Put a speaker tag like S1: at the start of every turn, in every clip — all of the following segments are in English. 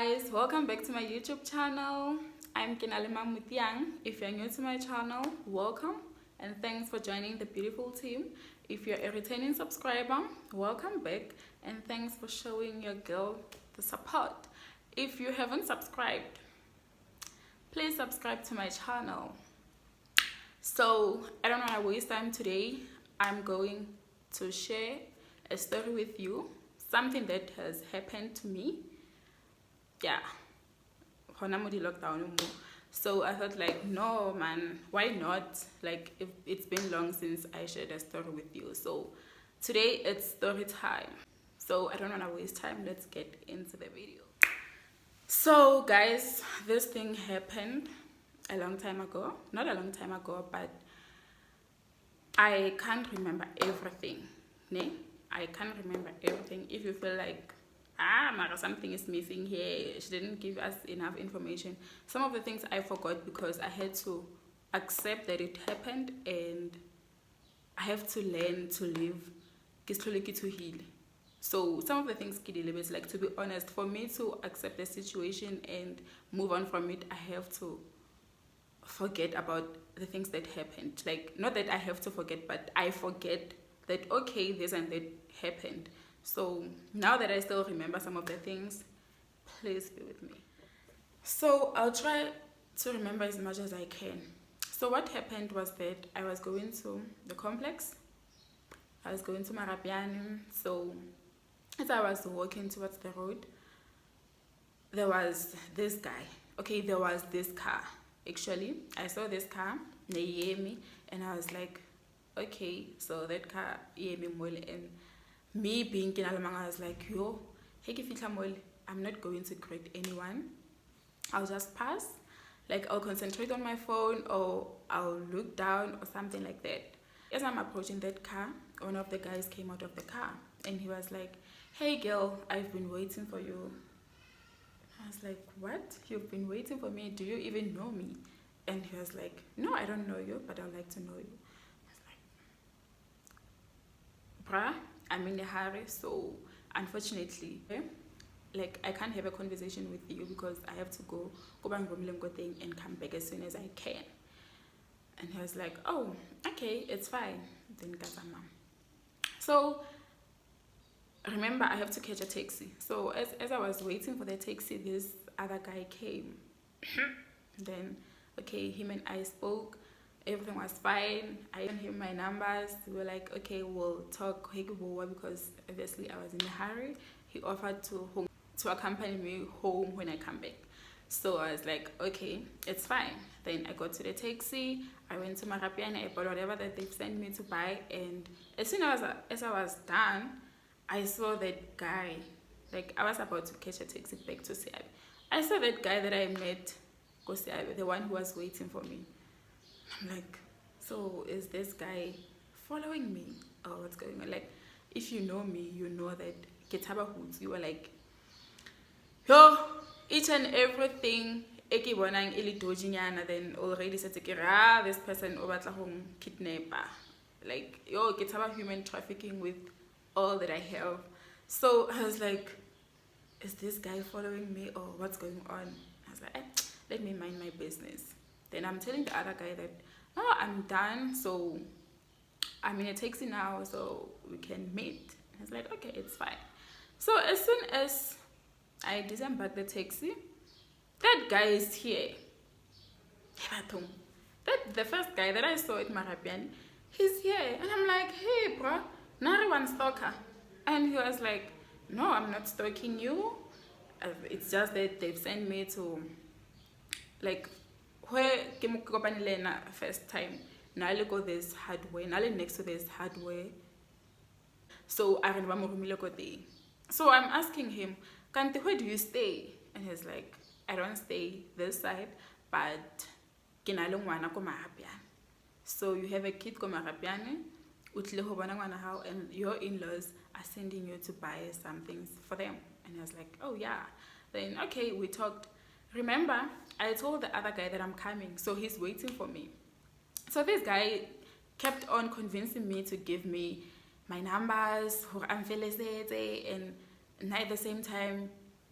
S1: guys, welcome back to my YouTube channel. I'm Kinalima Mutiang. If you're new to my channel, welcome and thanks for joining the beautiful team. If you're a returning subscriber, welcome back and thanks for showing your girl the support. If you haven't subscribed, please subscribe to my channel. So I don't want to waste time today. I'm going to share a story with you, something that has happened to me. Yeah, lockdown. So I thought, like, no man, why not? Like, if it's been long since I shared a story with you. So today it's story time. So I don't want to waste time. Let's get into the video. So guys, this thing happened a long time ago. Not a long time ago, but I can't remember everything. Ne? I can't remember everything. If you feel like Mara, something is missing here, she didn't give us enough information. Some of the things I forgot because I had to accept that it happened and I have to learn to live to heal. So some of the things it's like, to be honest, for me to accept the situation and move on from it, I have to forget about the things that happened. Like, not that I have to forget, but I forget that, okay, this and that happened. So now that I still remember some of the things, please be with me. So I'll try to remember as much as I can. So what happened was that I was going to the complex. I was going to Marapiani. So as I was walking towards the road, there was this guy. Okay, there was this car. Actually, I saw this car, they hear me, and I was like, okay, so that car hear me more. And me being Kinalamanga, I was like, yo, I'm not going to greet anyone. I'll just pass. Like, I'll concentrate on my phone or I'll look down or something like that. As I'm approaching that car, one of the guys came out of the car and he was like, hey girl, I've been waiting for you. I was like, what? You've been waiting for me? Do you even know me? And he was like, no, I don't know you, but I'd like to know you. I was like, bruh, I'm in a hurry, so unfortunately, like, I can't have a conversation with you because I have to go thing and come back as soon as I can. And he was like, oh, okay, it's fine. Then so remember, I have to catch a taxi. So as I was waiting for the taxi, this other guy came. Then, okay, him and I spoke. Everything was fine. I gave him my numbers. We were like, okay, we'll talk because obviously I was in a hurry. He offered to accompany me home when I come back. So I was like, okay, it's fine. Then I got to the taxi. I went to Marapiani. I bought whatever that they sent me to buy. And as soon as I was done, I saw that guy. Like, I was about to catch a taxi back to Siabi. I saw that guy that I met, go Siabi, the one who was waiting for me. I'm like, so is this guy following me or what's going on? Like, if you know me, you know that Ketaba Hoods, you were like, yo, each and everything ekibonang ili dojinyana, then already said this person obatla home kidnapper. Like, yo, Ketaba human trafficking with all that I have. So I was like, is this guy following me or what's going on? I was like, let me mind my business. Then I'm telling the other guy that, oh, I'm done, so I'm in a taxi now, so we can meet. I was like, okay, it's fine. So as soon as I disembarked the taxi, that guy is here. The first guy that I saw at Marapiani, he's here. And I'm like, hey, bro, not one stalker. And he was like, no, I'm not stalking you. It's just that they've sent me to, like, where first time. Now I go this hardware. Now next to this hardware. So I remember. So I'm asking him, Kanti, where do you stay? And he's like, I don't stay this side, but so you have a kid and your in-laws are sending you to buy some things for them. And I was like, oh yeah. Then okay, we talked. Remember, I told the other guy that I'm coming, so he's waiting for me. So this guy kept on convincing me to give me my numbers, and at the same time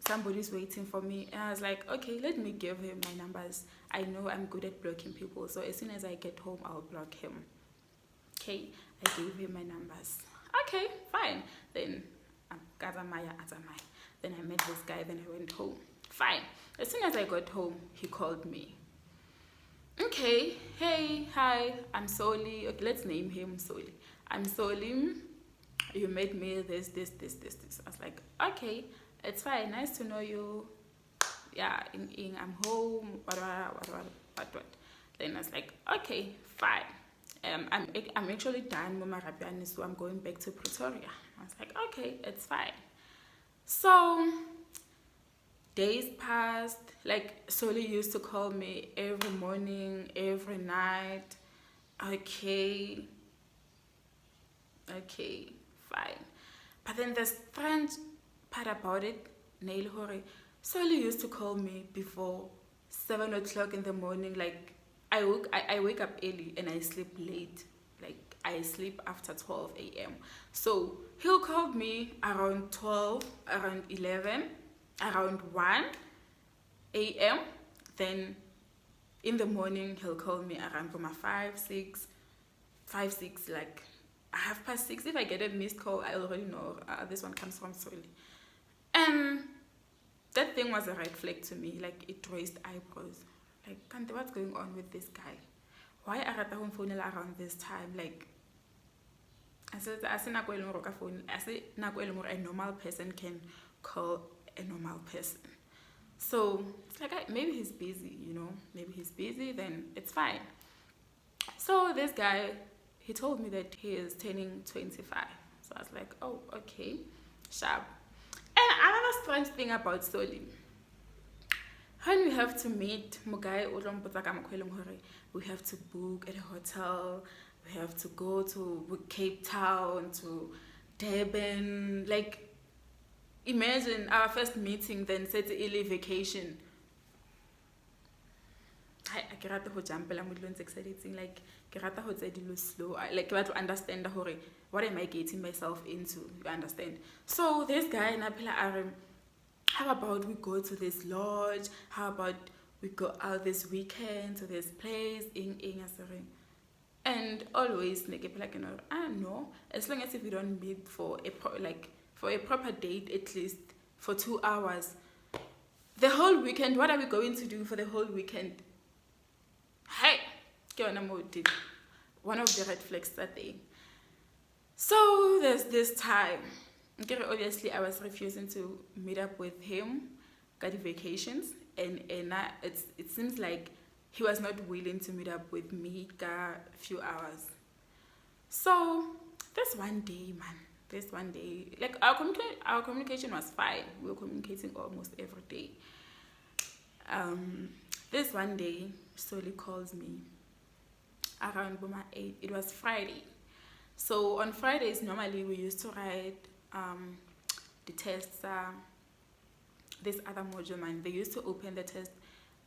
S1: somebody's waiting for me. And I was like, okay, let me give him my numbers. I know I'm good at blocking people, so as soon as I get home, I'll block him. Okay, I gave him my numbers. Okay, fine. Then then I met this guy, then I went home. Fine. As soon as I got home, he called me. Okay, hey, hi, I'm Soli. Okay, let's name him Soli. I'm Soli. You made me this. I was like, okay, it's fine. Nice to know you. Yeah, I'm home. What. Then I was like, okay, fine. I'm actually done with my Rabiani, so I'm going back to Pretoria. I was like, okay, it's fine. So days passed. Like, Soli used to call me every morning, every night. Okay, fine. But then the strange part about it, Nail Hore, Soli used to call me before 7 o'clock in the morning. Like, I wake up early and I sleep late. Like, I sleep after 12 a.m. So he'll call me around 12, around 11, around 1 a.m. Then in the morning he'll call me around 5, 6, like 6:30. If I get a missed call, I already know this one comes from Soli. And that thing was a red flag to me. Like, it raised eyebrows. Like, Kante, what's going on with this guy? Why are you phone around this time? Like, I said, a normal person can call a normal person. So it's like, maybe he's busy, maybe he's busy, then it's fine. So this guy, he told me that he is turning 25. So I was like, oh, okay, sharp. And another strange thing about Soli, when we have to meet, we have to book at a hotel, we have to go to Cape Town, to Durban. Like, imagine our first meeting, then set a vacation. I can't jump exciting. Like, slow. Like, you have to understand what am I getting myself into. You understand? So this guy, how about we go to this lodge? How about we go out this weekend to this place in Asari? And always like, no. As long as if we don't meet for a proper date, at least for 2 hours. The whole weekend, what are we going to do for the whole weekend? Hey, one of the red flags that day. So there's this time. Obviously, I was refusing to meet up with him, got the vacations, and it seems like he was not willing to meet up with me a few hours. So this one day, like, our communication was fine. We were communicating almost every day. This one day, Soli calls me around 8. It was Friday. So on Fridays, normally we used to write the tests. This other module, man, they used to open the test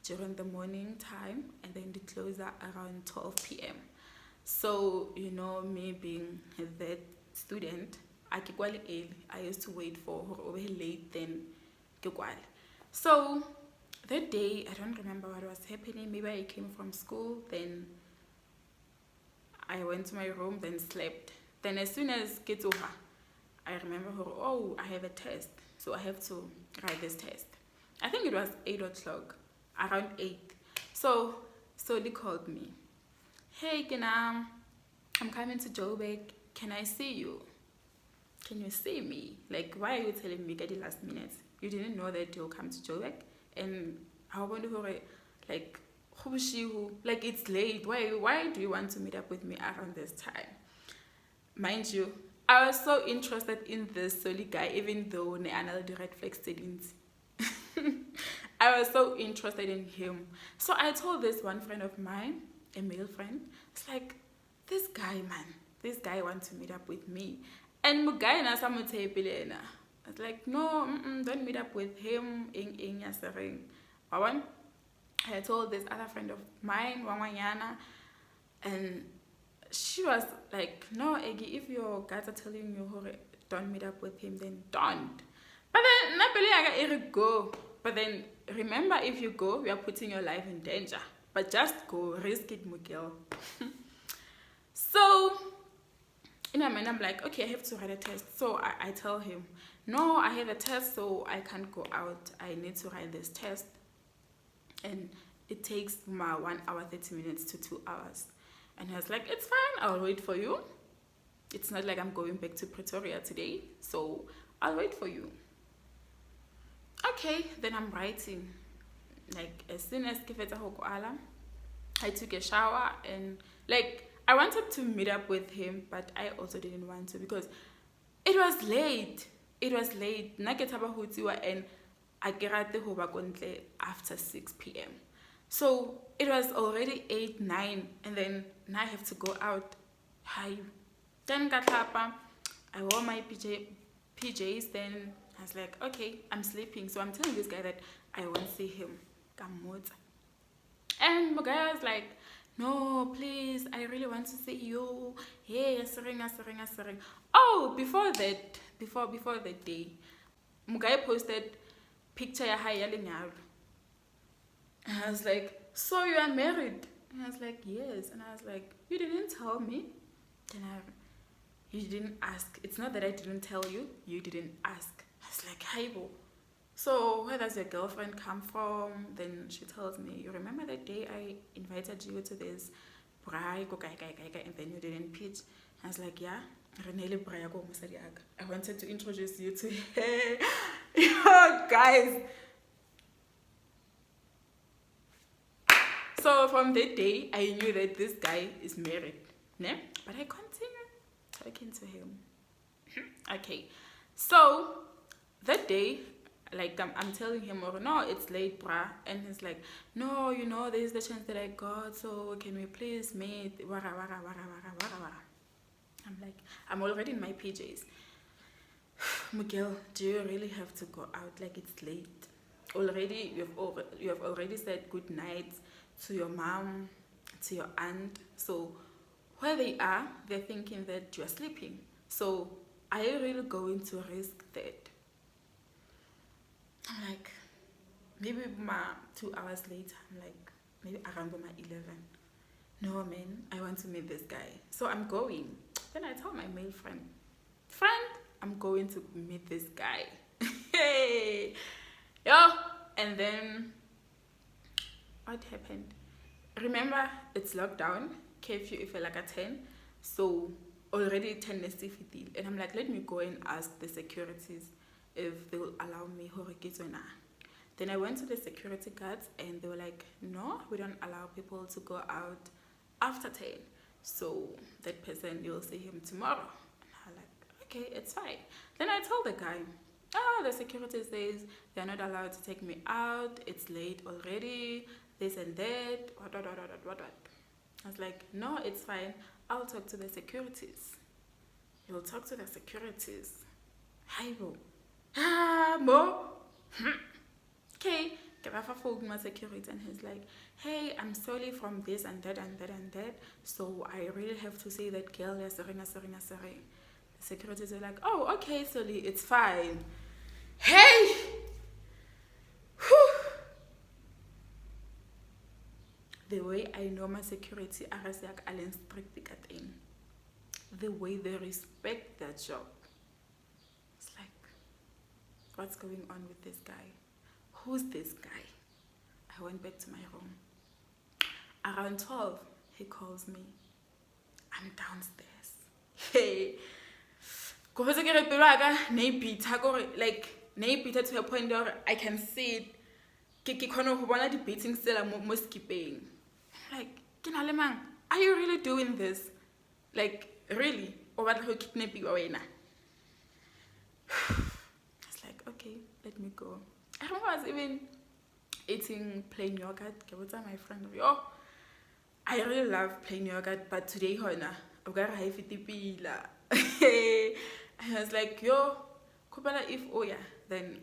S1: during the morning time, and then they close around 12 p.m. So, me being that student, I used to wait for her over late, then so that day, I don't remember what was happening. Maybe I came from school, then I went to my room, then slept. Then as soon as get over, I remember her, oh, I have a test, so I have to write this test. I think it was 8 o'clock, around 8. So Soli called me. Hey, Kina, I'm coming to Joburg. Can I see you? Can you see me? Like, why are you telling me at the last minute? You didn't know that you'll come to Joburg? And how about like, like, it's late. Why do you want to meet up with me around this time? Mind you, I was so interested in this Soli guy, even though the red flag didn't. I was so interested in him. So I told this one friend of mine, a male friend, it's like, this guy wants to meet up with me. And Mugai na samutepilena. I was like, no, don't meet up with him in Yasaring. I told this other friend of mine, Wangwanyana, and she was like, no, Eggy, if your guys are telling you don't meet up with him, then don't. But then Napoli go. But then remember, if you go, you are putting your life in danger. But just go, risk it, Miguel. So in my mind, I'm like, okay, I have to write a test. So I tell him, no, I have a test, so I can't go out. I need to write this test. And it takes my 1 hour, 30 minutes to 2 hours. And he was like, it's fine, I'll wait for you. It's not like I'm going back to Pretoria today, so I'll wait for you. Okay, then I'm writing. Like, as soon as I took a shower and like I wanted to meet up with him, but I also didn't want to because it was late. It was late. And I get after 6 p.m. So it was already 8, 9, and then now I have to go out. Hi. Then I wore my PJs, then I was like, okay, I'm sleeping. So I'm telling this guy that I won't see him. And the guy was like, no, please, I really want to see you. Hey, asering. Oh, before that day, Mugai posted picture ya hai ya lenyalo. And I was like, so you are married? And I was like, yes. And I was like, you didn't tell me. You didn't ask. It's not that I didn't tell you. You didn't ask. I was like, Haibo. So where does your girlfriend come from? Then she tells me, you remember that day I invited you to this braai, and then you didn't pitch? I was like, yeah. I wanted to introduce you to her. Yo, guys. So from that day, I knew that this guy is married. Ne? But I continued talking to him. Okay. So that day, like I'm telling him, oh, no, it's late, brah. And he's like, no, you know, there's the chance that I got, so can we please meet? Wara. I'm like, I'm already in my PJs. Miguel, do you really have to go out? Like, it's late. Already, you have already said good night to your mom, to your aunt. So where they are, they're thinking that you're sleeping. So are you really going to risk that? I'm like, maybe 2 hours later, I'm like, maybe around 11. No, man, I want to meet this guy. So I'm going. Then I tell my male friend, I'm going to meet this guy. Hey, yo. And then what happened? Remember, it's lockdown, curfew if you're like a 10. So already 10 is difficult. And I'm like, let me go and ask the securities if they will allow me. Then I went to the security guards and they were like, no, we don't allow people to go out after 10. So that person, you'll see him tomorrow. And I'm like, okay, it's fine. Then I told the guy, the security says they're not allowed to take me out. It's late already. This and that. What. I was like, no, it's fine. I'll talk to the securities. You'll talk to the securities. Hi, bro. Mo. Okay. I phoned my security and he's like, hey, I'm sorry from this and that. So I really have to say that girl is sorry. The securities are like, oh, okay, sorry, it's fine. Hey! Whew. The way I know my security are strict, the way they respect their job. It's like, what's going on with this guy? Who's this guy? I went back to my room. Around 12, he calls me. I'm downstairs. Hey. Like, to a point where I can see it. The beating still skipping. Like, are you really doing this? Like, really? Or what who kidnap you away now? I was like, okay, let me go. I remember I was even eating plain yogurt. I was my friend. Oh, I really love plain yogurt, but today, I've got high fitipila. I was like, yo, Kubala, if then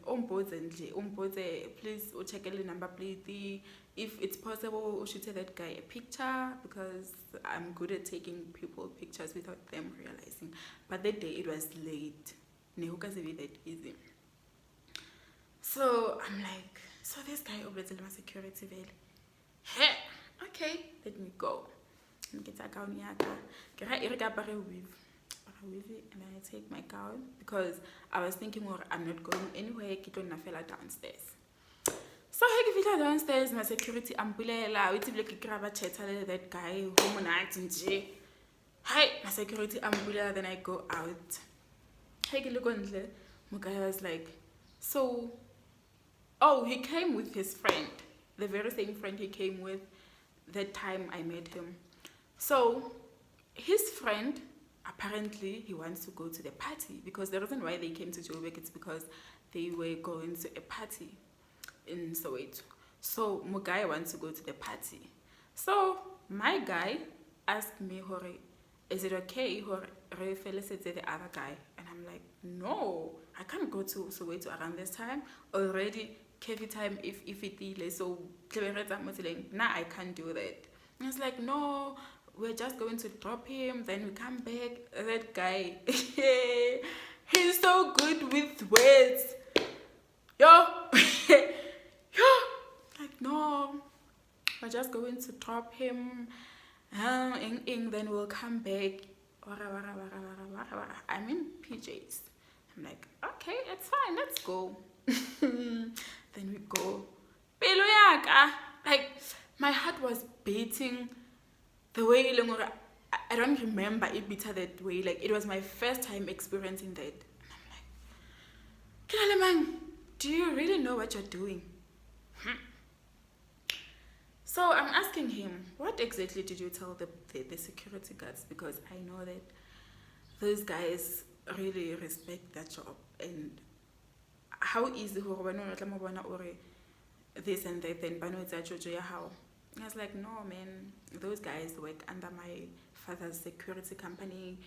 S1: please check the number plate. If it's possible, we should take that guy a picture because I'm good at taking people pictures without them realizing. But that day it was late. Nehuka be that easy. So I'm like, so this guy over there my security veil. Hey, okay, let me go. And get a gown yaka. Get a weave. And I take my gown because I was thinking, well, I'm not going anywhere. Kito na fella downstairs. So I get downstairs, my security umbrella. We like grab a chat that guy home night and hi, my security umbrella. Then I go out. I look on the guy was like, so, oh, he came with his friend, the very same friend he came with that time I met him. So his friend, apparently he wants to go to the party because the reason why they came to Joburg is because they were going to a party in Soweto. So my guy wants to go to the party. So my guy asked me, Hore, is it okay Hore felicite the other guy? And I'm like, no, I can't go to Soweto around this time. Already Kevi time if it is so nah, I can't do that. And I was like, no, we're just going to drop him, then we come back. That guy, he's so good with words. Yo, yo, like, no, we're just going to drop him, then we'll come back. I'm in PJs. I'm like, okay, it's fine, let's go. Then we go. Like, my heart was beating the way I don't remember it beat that way. Like, it was my first time experiencing that. And I'm like, Kinaleman, do you really know what you're doing? So I'm asking him, what exactly did you tell the security guards? Because I know that those guys really respect that job. And how easy this and that, then how? I was like, no, man, those guys work under my father's security company.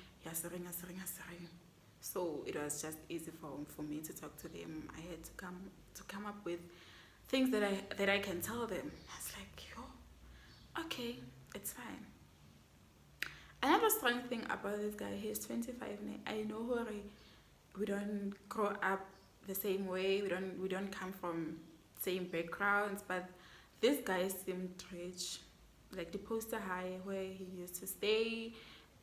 S1: So it was just easy for me to talk to them. I had to come up with things that I can tell them. I was like, yo, okay, it's fine. Another strong thing about this guy, he's 25. I know we don't grow up the same way. We don't come from same backgrounds, but this guy seemed rich, like the poster high where he used to stay.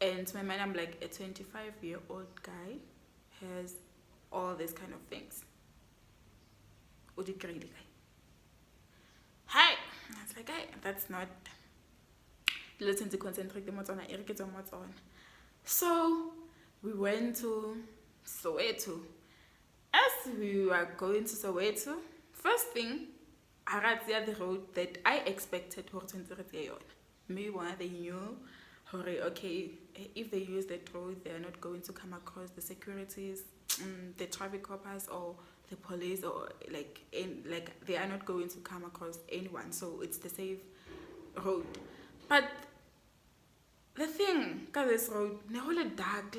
S1: And to my mind, I'm like, a 25-year-old guy has all these kind of things. Hi! I was like, hey, that's not. Listen to concentrate the on. So we went to Soweto. As we were going to Soweto, first thing, I the road that I expected to maybe one they knew, okay, if they use that road, they are not going to come across the securities, the traffic coppers or the police, or like they are not going to come across anyone. So it's the safe road. But the thing, cause this road, dark,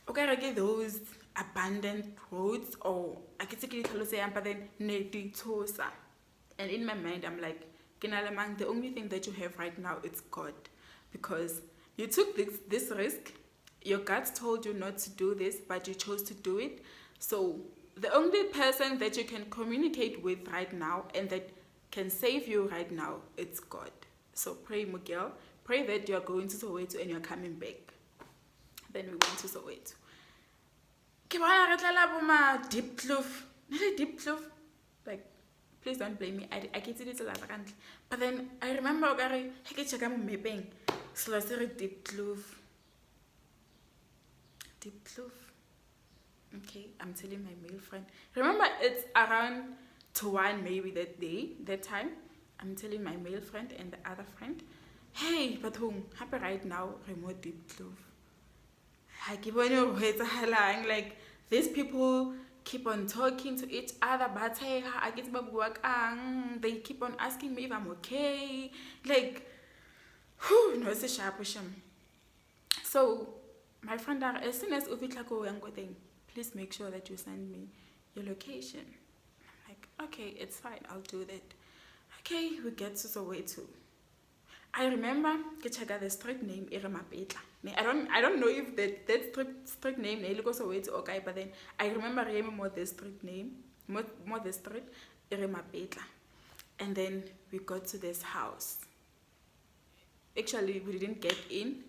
S1: okay, those abandoned roads, or I can take it but then tosa. And in my mind, I'm like, Kinalamang, the only thing that you have right now is God, because you took this risk. Your guts told you not to do this, but you chose to do it. So the only person that you can communicate with right now and that can save you right now, it's God. So pray, Miguel. Pray that you are going to Soweto and you're coming back. Then we went to Soweto. Deep kloof. Deep kloof. Like, please don't blame me. I can't see it a lot. But then I remember I can check out my mapping. So I said deep kloof. Deep kloof. Okay, I'm telling my male friend. Remember, it's around 1 maybe that time. I'm telling my male friend and the other friend, hey, but whom happy right now, remote deep kloof. I keep on your words, like these people keep on talking to each other, but hey, I get they keep on asking me if I'm okay. Like, whew, no, it's a sharp. So my friend, as soon as Ufitlako Yango thing, please make sure that you send me your location. I'm like, okay, it's fine, I'll do that. Okay, we get to Soweto. I remember the street name Iremapetla. I don't know if that street name Soweto okay, but then I remember more the street name more the street, Mapetla. And then we got to this house. Actually, we didn't get in,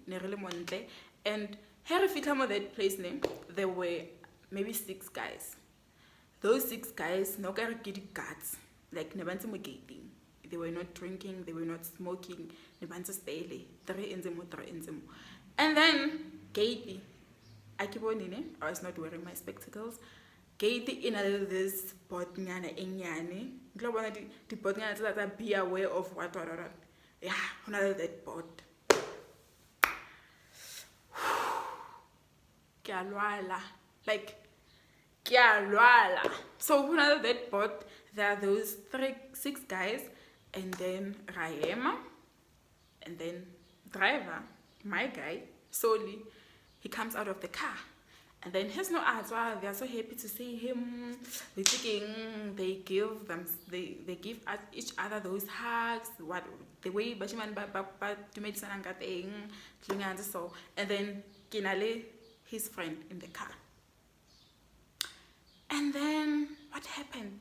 S1: and here we that place name, there were maybe 6 guys. Those 6 guys, no guts, like nebanse mo gating. They were not drinking, they were not smoking, nebanse stay 3 inzimo. And then Katie, I was not wearing my spectacles. Katie in this pot nyana enyane. The pot nyana that be aware of what. Yeah, another that pot. Like so another that pot, there are those 6 guys, and then Raema, and then driver, my guy, Soli, he comes out of the car. And then he's no answer. They are so happy to see him. They're thinking they give each other those hugs. What the way Bashiman to make so. And then Kinale, his friend in the car. And then what happened?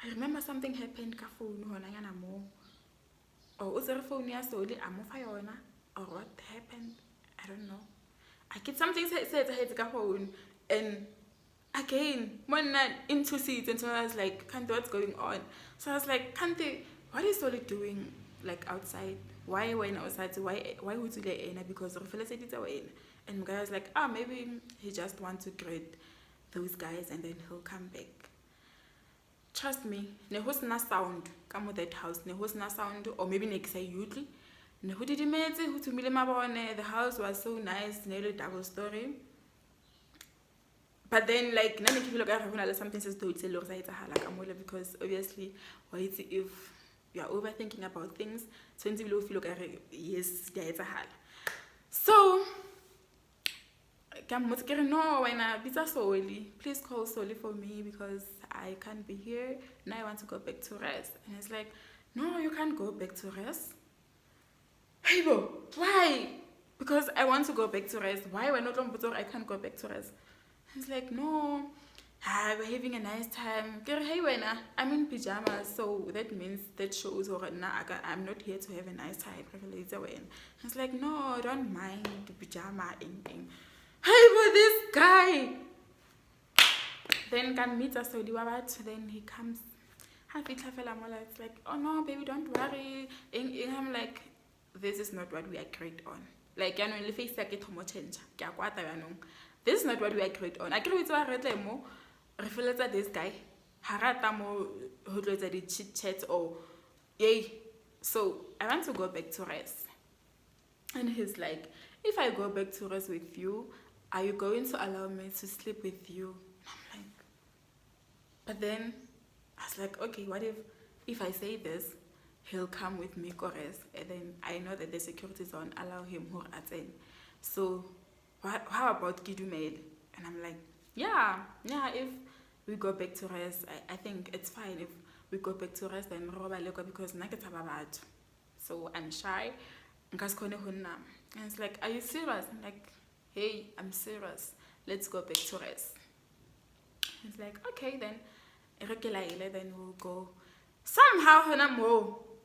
S1: I remember something happened. Or was there a phone solely or what happened? I don't know. I get something said I had to phone, and again, one night in 2 seats, and so I was like, Kante, what's going on? So I was like, Kante, what is Soli doing like outside? Why when outside? Why would you let in? Because Rufela said it's away. And the guy was like, maybe he just wants to greet those guys and then he'll come back. Trust me, ne was na sound come with that house, ne was na sound, or maybe next say youthly. The house was so nice, nearly double story. But then, like, something says because obviously, if you are overthinking about things, yes, so no, when I Soli, please call Soli for me because I can't be here. Now I want to go back to rest. And it's like, no, you can't go back to rest. Hey, bro, why? Because I want to go back to rest. Why? We're not on Butor, I can't go back to rest. He's like, no, we're having a nice time. Hey, I'm in pajamas, so that means that shows I'm not here to have a nice time. He's like, no, don't mind the pajama. Hey, bro, this guy. Then can meet us, so then he comes. It's like, oh no, baby, don't worry. And I'm like, this is not what we agreed on. Like, the face like change. This is not what we agreed on. I agree with you. Refer to this guy. Harata mo the chit chat or yay. So I want to go back to rest. And he's like, if I go back to rest with you, are you going to allow me to sleep with you? I'm like, but then I was like, okay, what if I say this? He'll come with me, Kores, and then I know that the security zone allow him to attend. So, how about Kidumel? And I'm like, yeah, if we go back to rest, I think it's fine if we go back to rest and roba leko because naketababat. So I'm shy. And it's like, are you serious? I'm like, hey, I'm serious. Let's go back to rest. It's like, okay, then we'll go. Somehow,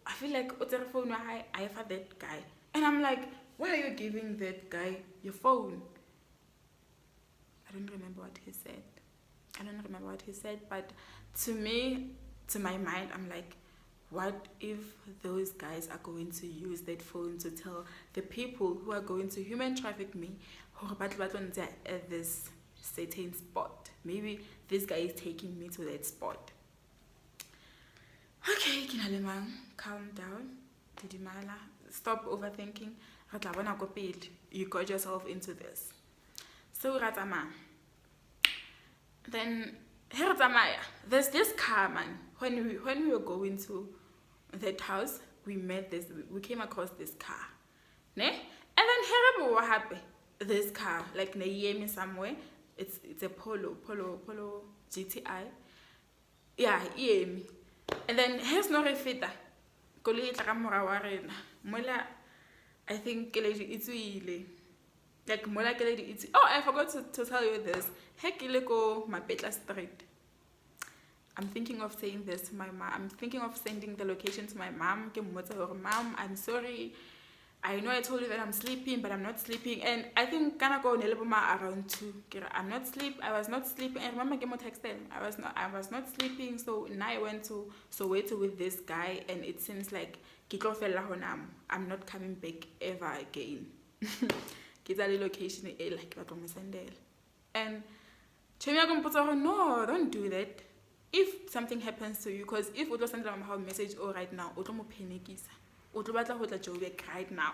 S1: I feel like I have that guy. And I'm like, why are you giving that guy your phone? I don't remember what he said. But to me, to my mind, I'm like, what if those guys are going to use that phone to tell the people who are going to human traffic me at this certain spot? Maybe this guy is taking me to that spot. Okay, Kinalemang, calm down. Didimala, stop overthinking. You got yourself into this. So Ratama. Then Herzamaya, there's this car, man. When we were going to that house, we came across this car. Ne? And then what happened? This car, like Nayemi somewhere. It's a Polo GTI. Yeah, Yemi. And then here's no refita. Mola, I think it's really like Mola it's. Oh, I forgot to tell you this. Hekileko Mapetla Street. I'm thinking of saying this to my mom. I'm thinking of sending the location to my mom. Mom, I'm sorry. I know I told you that I'm sleeping, but I'm not sleeping. And I think kana go neleboma around 2. I was not sleeping. I remember Gemo texted. I was not sleeping. So now I went to Soweto with this guy, and it seems like I'm not coming back ever again. Get a location like and no, don't do that. If something happens to you, because if you send them a message right now, right now.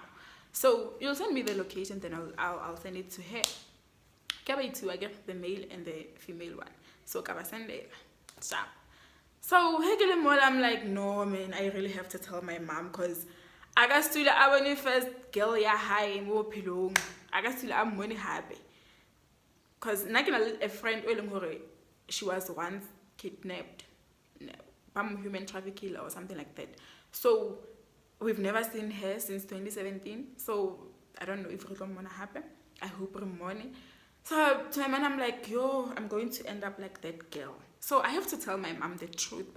S1: So you'll send me the location, then I'll send it to her. I get the male and the female one. So send it. So I'm like, no man, I really have to tell my mom, because I got to the first girl high more pillow. I got to I'm money happy. Because a friend, she was once kidnapped, human trafficking or something like that. So we've never seen her since 2017. So I don't know if it's going to happen. I hope money. So to my mom, I'm like, yo, I'm going to end up like that girl. So I have to tell my mom the truth.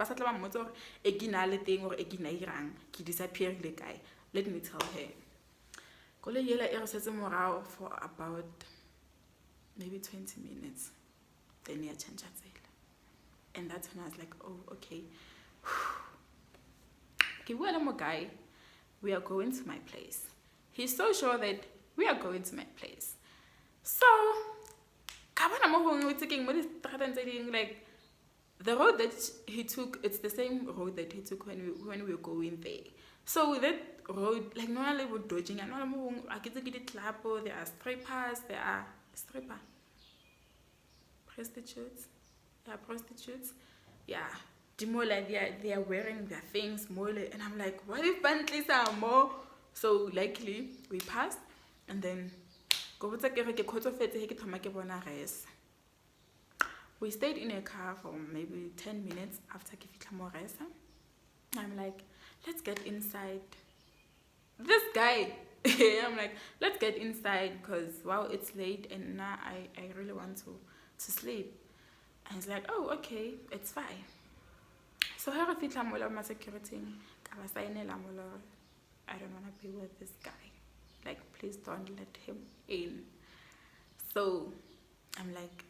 S1: Disappear the guy. Let me tell her. For about maybe 20 minutes. Then I changed. And that's when I was like, oh, okay. Okay, well, I'm a guy. We are going to my place. He's so sure that we are going to my place. So, like, the road that he took, it's the same road that he took when we were going there. So that road, like, no one was dodging. There are strippers, prostitutes. Yeah, prostitutes. Yeah. They are wearing their things more. And I'm like, what if Bentleys are more? So likely we passed, and then we stayed in a car for maybe 10 minutes after Kifitamoresa. I'm like, let's get inside. This guy, I'm like, let's get inside, because wow, it's late and now I really want to sleep. And he's like, oh, okay, it's fine. So here my security, I don't want to be with this guy. Like, please don't let him in. So I'm like,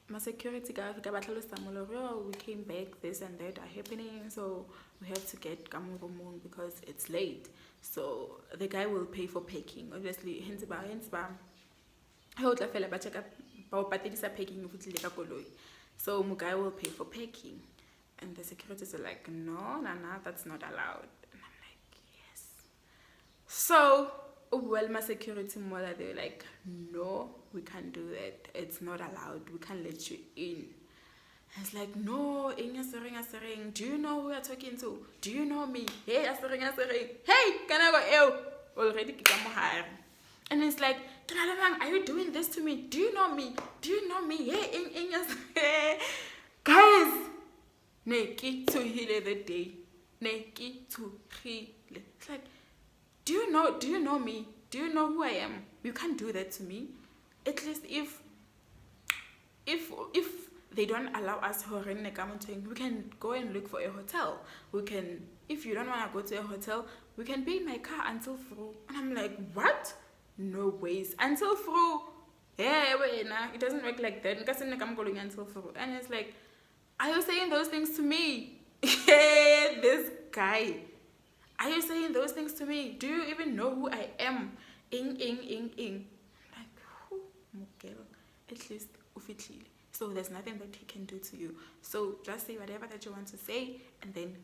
S1: my security guy, we came back, this and that are happening, so we have to get Kamurumung because it's late. So the guy will pay for packing. Obviously, so Mugai will pay for packing. And the securities are like, no, that's not allowed. And I'm like, yes. So, well, my security mother, they're like, no, we can't do that. It's not allowed. We can't let you in. And it's like, no, Asering, do you know who you're talking to? Do you know me? Hey, Asering. Hey, can I go? Already, and it's like, are you doing this to me? Do you know me? Do you know me? Hey, guys, Neki to heal the day. Neki to heal. It's like, do you know me? Do you know who I am? You can't do that to me. At least if they don't allow us, we can go and look for a hotel. We can, if you don't want to go to a hotel, we can be in my car until through. And I'm like, what? No ways. Until through. Yeah, it doesn't work like that. Until through. And it's like, are you saying those things to me? This guy. Are you saying those things to me? Do you even know who I am? Like, who? At least ufitli. So there's nothing that he can do to you. So just say whatever that you want to say, and then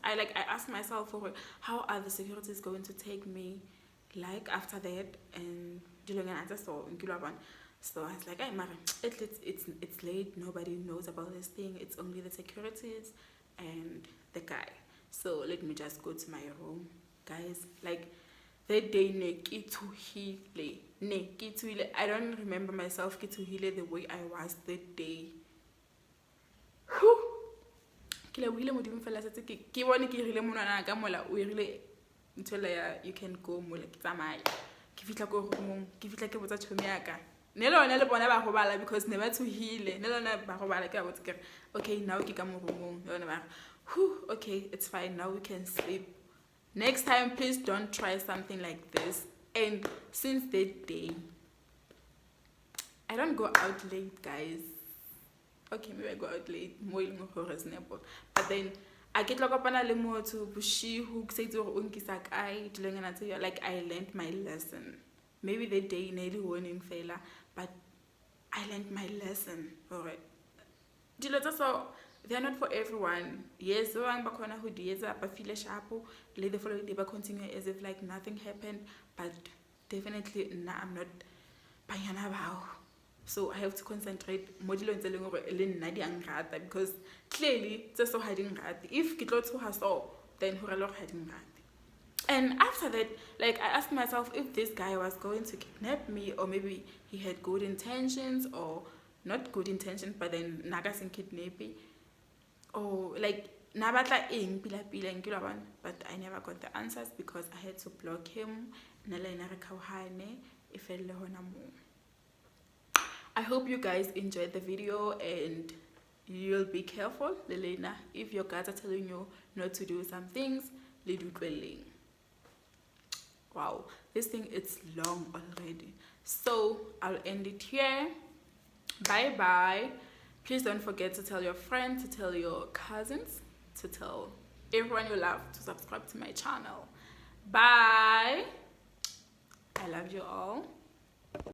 S1: I asked myself, how are the securities going to take me, like, after that, and doing an answer. So I was like, hey, Mara, it's late. Nobody knows about this thing. It's only the securities and the guy. So let me just go to my room, guys. Like, that day, I don't remember myself the way I was that day. You can go Nelona le bona ba robala because never to heal. Nelona ba robala ke about ke okay, now ke ka mo roomong. Nelona ba okay, it's fine. Now we can sleep. Next time, please don't try something like this. And since that day, I don't go out late, guys. Okay, maybe I go out late, more reasonable. But then I get like up on a more to bushy who says like I learned my lesson. Maybe the day nearly warning failure, but I learned my lesson. Alright. So they are not for everyone. Yes, so I'm back on who did but feel sharp, let the following day continue as if like nothing happened, but definitely I'm not bayana bao. So I have to concentrate modulo because clearly it's so hiding rat. If kitlo to has all, then who are hiding rat. And after that, like I asked myself if this guy was going to kidnap me, or maybe he had good intentions, or not good intentions, but then nagas kidnapping, or like nabatla ing pila pila, but I never got the answers because I had to block him. I hope you guys enjoyed the video and you'll be careful, Lelena. If your guys are telling you not to do some things, wow, this thing is long already. So I'll end it here. Bye bye. Please don't forget to tell your friends, to tell your cousins, to tell everyone you love to subscribe to my channel. Bye. I love you all.